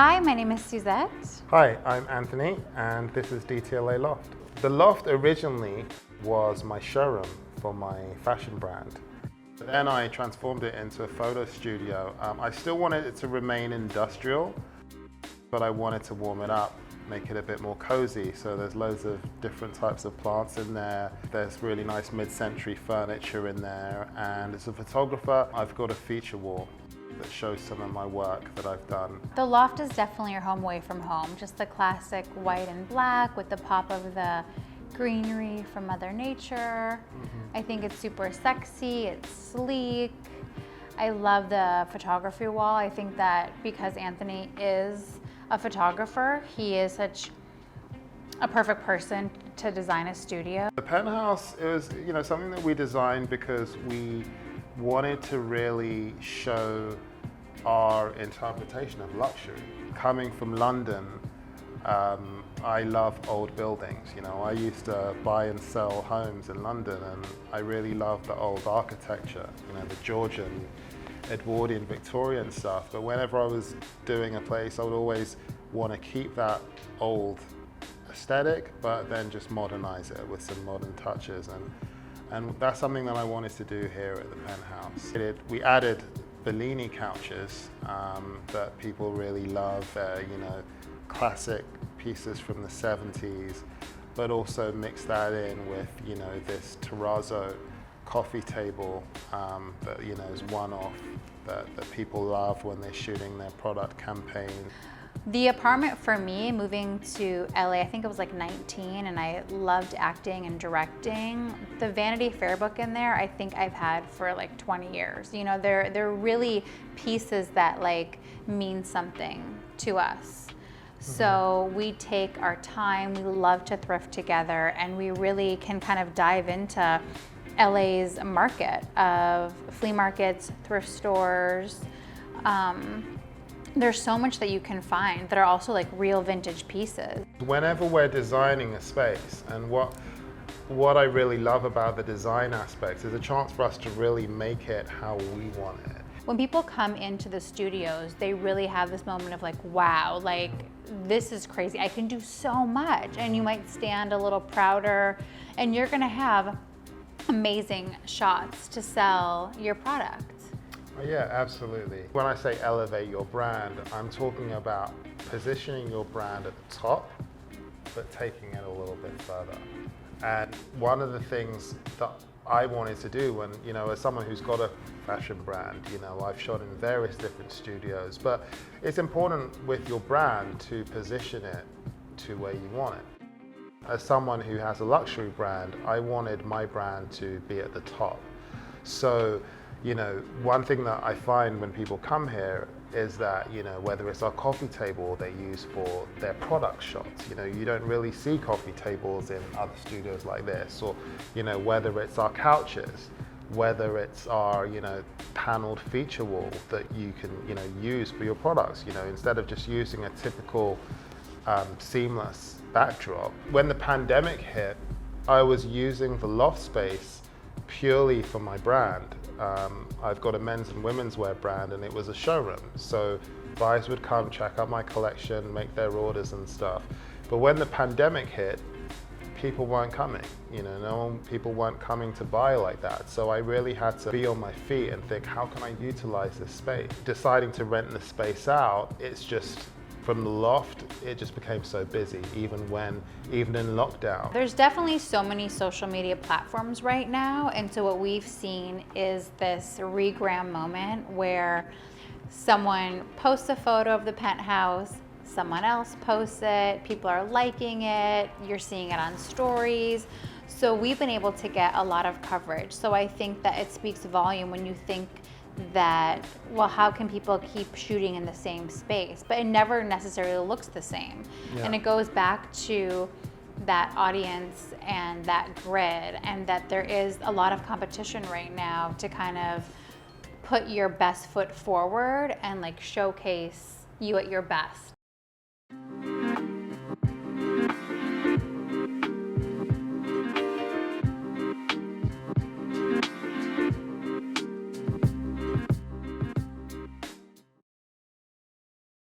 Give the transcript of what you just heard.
Hi, my name is Suzette. Hi, I'm Anthony, and this is DTLA Loft. The Loft originally was my showroom for my fashion brand. Then I transformed it into a photo studio. I still wanted it to remain industrial, but I wanted to warm it up, make it a bit more cozy. So there's loads of different types of plants in there. There's really nice mid-century furniture in there. And as a photographer, I've got a feature wall that shows some of my work that I've done. The Loft is definitely your home away from home. Just the classic white and black with the pop of the greenery from Mother Nature. I think it's super sexy, it's sleek. I love the photography wall. I think that because Anthony is a photographer, he is such a perfect person to design a studio. The Penthouse is, something that we designed because we wanted to really show our interpretation of luxury. Coming from London, I love old buildings. I used to buy and sell homes in London, and I really love the old architecture, the Georgian, Edwardian, Victorian stuff. But whenever I was doing a place, I would always want to keep that old aesthetic, but then just modernize it with some modern touches. And that's something that I wanted to do here at the Penthouse. We added Bellini couches that people really love. Classic pieces from the 70s, but also mix that in with, this terrazzo coffee table that, is one-off that people love when they're shooting their product campaign. The apartment for me, moving to LA, I think it was like 19, and I loved acting and directing. The Vanity Fair book in there, I think I've had for like 20 years. They're really pieces that mean something to us. So we take our time, we love to thrift together, and we really can kind of dive into LA's market of flea markets, thrift stores. There's so much that you can find that are also real vintage pieces. Whenever we're designing a space, and what I really love about the design aspects is a chance for us to really make it how we want it. When people come into the studios, they really have this moment of wow, this is crazy. I can do so much. And you might stand a little prouder, and you're gonna have amazing shots to sell your product. Yeah, absolutely. When I say elevate your brand, I'm talking about positioning your brand at the top, but taking it a little bit further. And one of the things that I wanted to do when, as someone who's got a fashion brand, I've shot in various different studios, but it's important with your brand to position it to where you want it. As someone who has a luxury brand, I wanted my brand to be at the top. So, one thing that I find when people come here is that, whether it's our coffee table they use for their product shots, you don't really see coffee tables in other studios like this, or, whether it's our couches, whether it's our, paneled feature wall that you can, use for your products, instead of just using a typical seamless backdrop. When the pandemic hit, I was using the loft space purely for my brand. I've got a men's and women's wear brand, and it was a showroom. So buyers would come, check out my collection, make their orders and stuff. But when the pandemic hit, people weren't coming. People weren't coming to buy like that. So I really had to be on my feet and think, how can I utilize this space? Deciding to rent the space out, it's just, from the loft, it just became so busy, even in lockdown. There's definitely so many social media platforms right now, and so what we've seen is this regram moment where someone posts a photo of the Penthouse, someone else posts it, people are liking it, you're seeing it on stories. So we've been able to get a lot of coverage. So I think that it speaks volume when you think that, well, how can people keep shooting in the same space? But it never necessarily looks the same. Yeah. And it goes back to that audience and that grid, and that there is a lot of competition right now to kind of put your best foot forward and showcase you at your best.